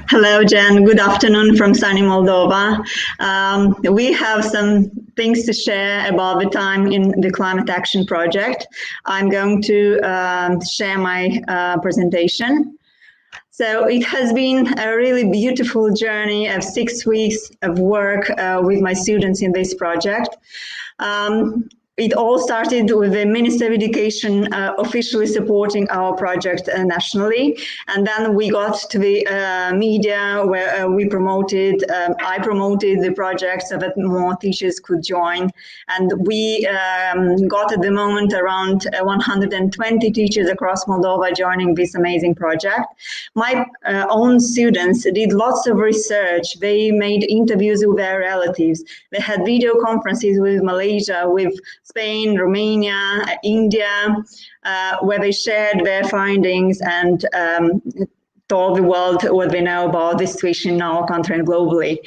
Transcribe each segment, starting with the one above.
Hello, Jen. Good afternoon from sunny Moldova. We have some things to share about the time in the Climate Action Project. I'm going to share my presentation. So it has been a really beautiful journey of 6 weeks of work with my students in this project. It all started with the Minister of Education officially supporting our project nationally. And then we got to the media where I promoted the project so that more teachers could join. And we got at the moment around 120 teachers across Moldova joining this amazing project. My own students did lots of research. They made interviews with their relatives. They had video conferences with Malaysia, with Spain, Romania, India, where they shared their findings and told the world what they know about the situation in our country and globally.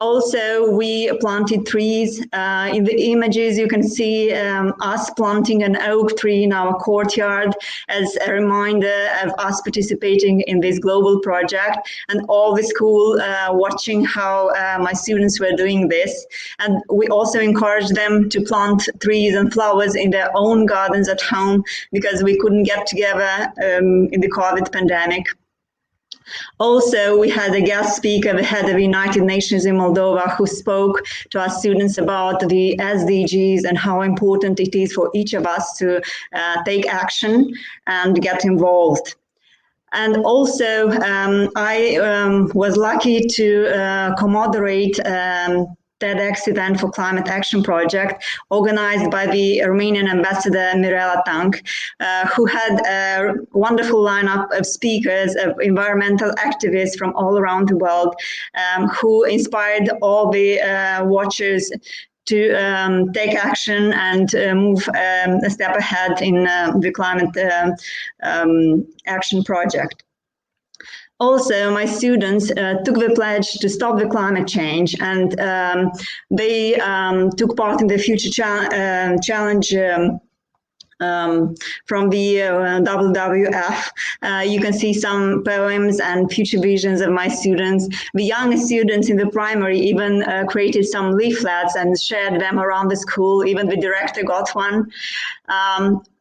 Also, we planted trees. In the images, you can see us planting an oak tree in our courtyard as a reminder of us participating in this global project, and all the school watching how my students were doing this. And we also encouraged them to plant trees and flowers in their own gardens at home because we couldn't get together in the COVID pandemic. Also, we had a guest speaker, the head of the United Nations in Moldova, who spoke to our students about the SDGs and how important it is for each of us to take action and get involved. And also, I was lucky to co-moderate TEDx event for Climate Action Project, organized by the Romanian ambassador Mirela Tank, who had a wonderful lineup of speakers, of environmental activists from all around the world, who inspired all the watchers to take action and move a step ahead in the Climate Action Project. Also, my students took the pledge to stop the climate change, and they took part in the Future Challenge from the WWF. You can see some poems and future visions of my students. The young students in the primary even created some leaflets and shared them around the school. Even the director got one.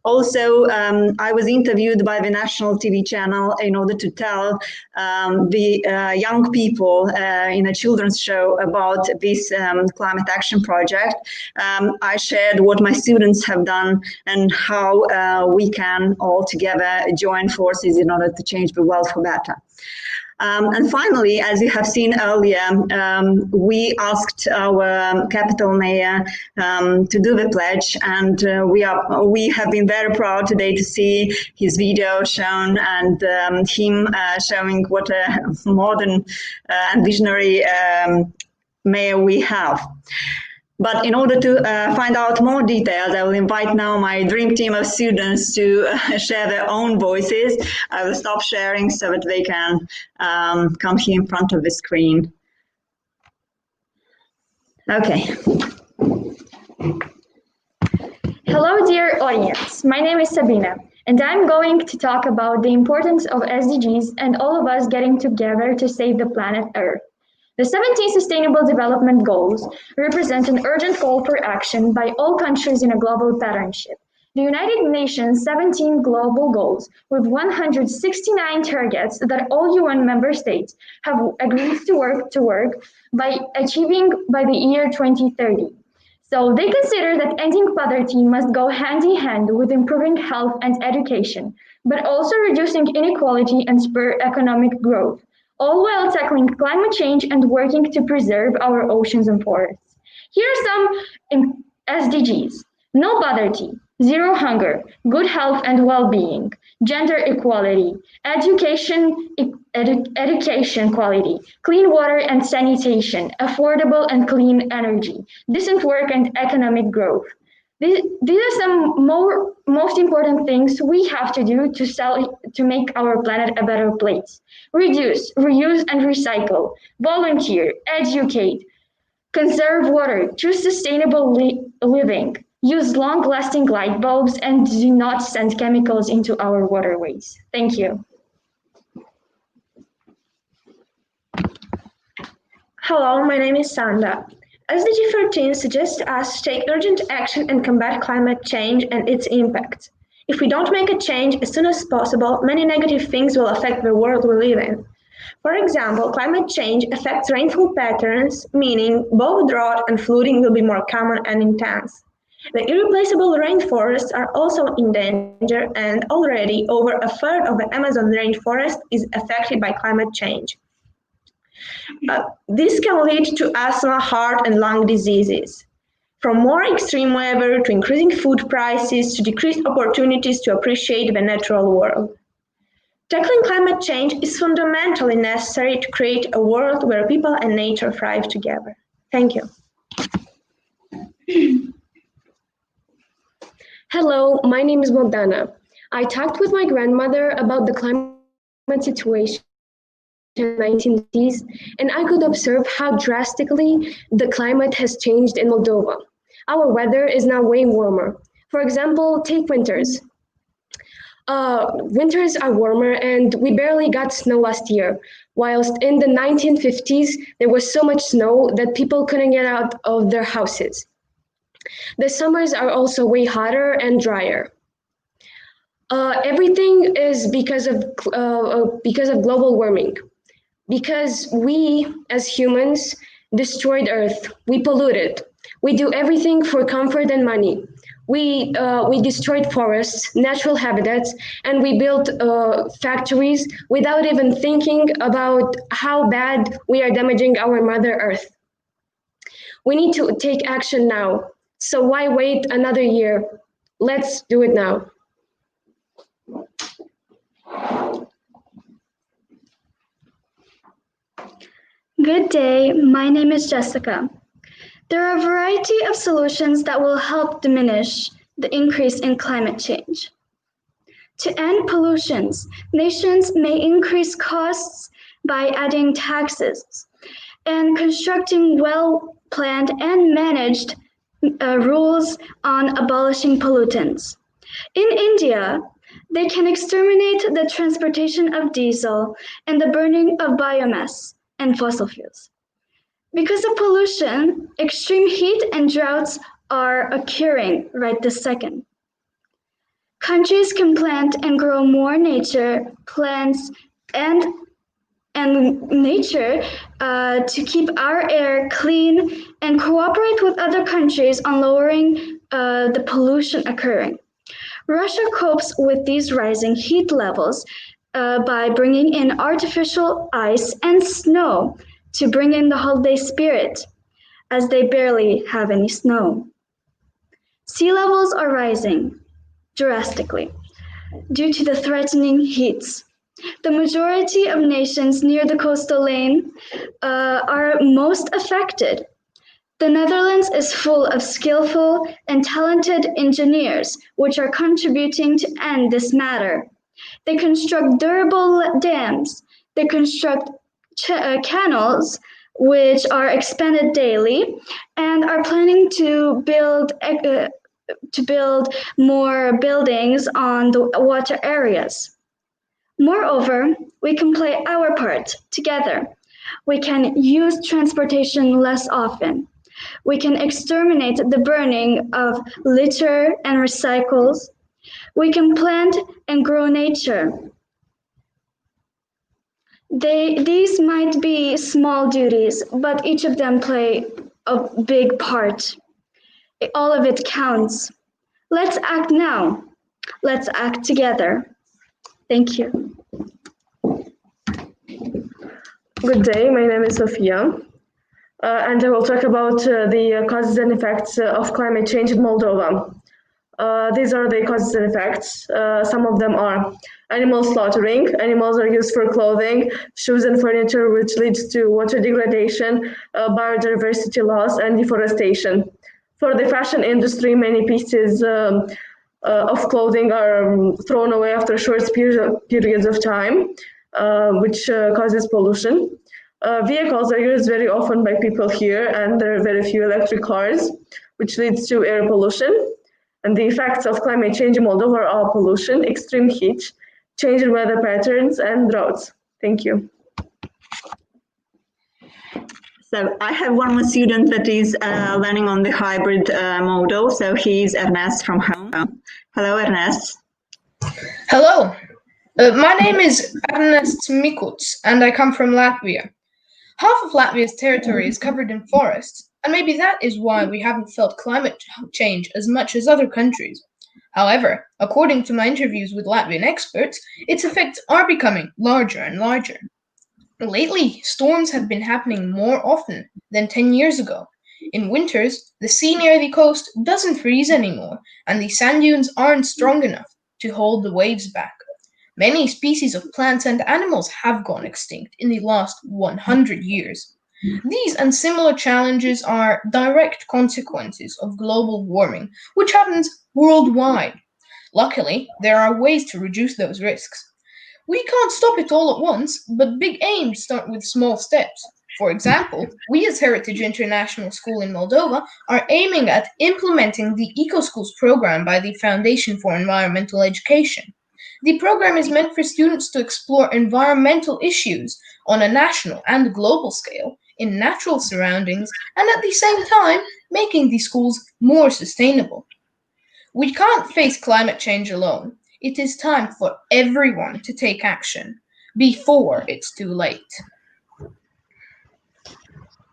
Also, I was interviewed by the national TV channel in order to tell the young people in a children's show about this climate action project. I shared what my students have done and how we can all together join forces in order to change the world for better. And finally, as you have seen earlier, we asked our capital mayor to do the pledge, and we have been very proud today to see his video shown and him showing what a modern and visionary mayor we have. But in order to find out more details, I will invite now my dream team of students to share their own voices. I will stop sharing so that they can come here in front of the screen. Okay. Hello, dear audience. My name is Sabina, and I'm going to talk about the importance of SDGs and all of us getting together to save the planet Earth. The 17 Sustainable Development Goals represent an urgent call for action by all countries in a global partnership. The United Nations 17 global goals, with 169 targets that all UN member states have agreed to work by achieving by the year 2030. So they consider that ending poverty must go hand in hand with improving health and education, but also reducing inequality and spur economic growth, all while tackling climate change and working to preserve our oceans and forests. Here are some SDGs. No poverty, zero hunger, good health and well-being, gender equality, education quality, clean water and sanitation, affordable and clean energy, decent work and economic growth. These are some most important things we have to do to make our planet a better place. Reduce, reuse, and recycle. Volunteer, educate, conserve water, choose sustainable living, use long-lasting light bulbs, and do not send chemicals into our waterways. Thank you. Hello, my name is Sanda. SDG 13 suggests us to take urgent action and combat climate change and its impacts. If we don't make a change as soon as possible, many negative things will affect the world we live in. For example, climate change affects rainfall patterns, meaning both drought and flooding will be more common and intense. The irreplaceable rainforests are also in danger, and already over a third of the Amazon rainforest is affected by climate change. This can lead to asthma, heart, and lung diseases. From more extreme weather to increasing food prices to decreased opportunities to appreciate the natural world. Tackling climate change is fundamentally necessary to create a world where people and nature thrive together. Thank you. Hello, my name is Bogdana. I talked with my grandmother about the climate situation in the 1980s, and I could observe how drastically the climate has changed in Moldova. Our weather is now way warmer. For example, take winters. Winters are warmer and we barely got snow last year, whilst in the 1950s there was so much snow that people couldn't get out of their houses. The summers are also way hotter and drier. Everything is because of global warming. Because we, as humans, destroyed Earth. We polluted. We do everything for comfort and money. We destroyed forests, natural habitats, and we built factories without even thinking about how bad we are damaging our Mother Earth. We need to take action now. So why wait another year? Let's do it now. Good day, my name is Jessica. There are a variety of solutions that will help diminish the increase in climate change. To end pollutions, nations may increase costs by adding taxes and constructing well-planned and managed rules on abolishing pollutants. In India, they can exterminate the transportation of diesel and the burning of biomass and fossil fuels. Because of pollution, extreme heat and droughts are occurring right this second. Countries can plant and grow more nature, plants, and nature to keep our air clean and cooperate with other countries on lowering the pollution occurring. Russia copes with these rising heat levels by bringing in artificial ice and snow to bring in the holiday spirit, as they barely have any snow. Sea levels are rising drastically due to the threatening heats. The majority of nations near the coastal lane are most affected. The Netherlands is full of skillful and talented engineers which are contributing to end this matter. They construct durable dams, they construct canals which are expanded daily and are planning to build more buildings on the water areas. Moreover, we can play our part together. We can use transportation less often. We can exterminate the burning of litter and recycles. We can plant and grow nature. These might be small duties, but each of them play a big part. All of it counts. Let's act now. Let's act together. Thank you. Good day, my name is Sofia, and I will talk about the causes and effects of climate change in Moldova. These are the causes and effects. Some of them are animal slaughtering. Animals are used for clothing, shoes and furniture, which leads to water degradation, biodiversity loss and deforestation. For the fashion industry, many pieces of clothing are thrown away after short periods of time, which causes pollution. Vehicles are used very often by people here, and there are very few electric cars, which leads to air pollution. And the effects of climate change in Moldova are pollution, extreme heat, change in weather patterns, and droughts. Thank you. So I have one more student that is learning on the hybrid model. So he's Ernest from home. Hello, Ernest. Hello, my name is Ernest Mikuts, and I come from Latvia. Half of Latvia's territory is covered in forests, and maybe that is why we haven't felt climate change as much as other countries. However, according to my interviews with Latvian experts, its effects are becoming larger and larger. Lately, storms have been happening more often than 10 years ago. In winters, the sea near the coast doesn't freeze anymore, and the sand dunes aren't strong enough to hold the waves back. Many species of plants and animals have gone extinct in the last 100 years. These and similar challenges are direct consequences of global warming, which happens worldwide. Luckily, there are ways to reduce those risks. We can't stop it all at once, but big aims start with small steps. For example, we as Heritage International School in Moldova are aiming at implementing the EcoSchools program by the Foundation for Environmental Education. The program is meant for students to explore environmental issues on a national and global scale in natural surroundings and at the same time making the schools more sustainable. We can't face climate change alone. It is time for everyone to take action before it's too late.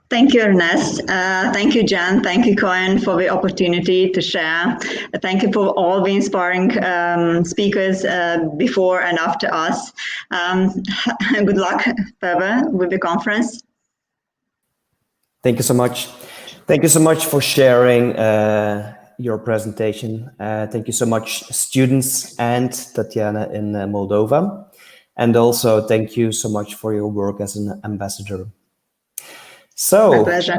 Thank you, Ernest. Thank you, Jan. Thank you, Cohen, for the opportunity to share. Thank you for all the inspiring speakers before and after us. Good luck further with the conference. Thank you so much. Thank you so much for sharing your presentation. Thank you so much, students and Tatiana in Moldova. And also thank you so much for your work as an ambassador. So, my pleasure.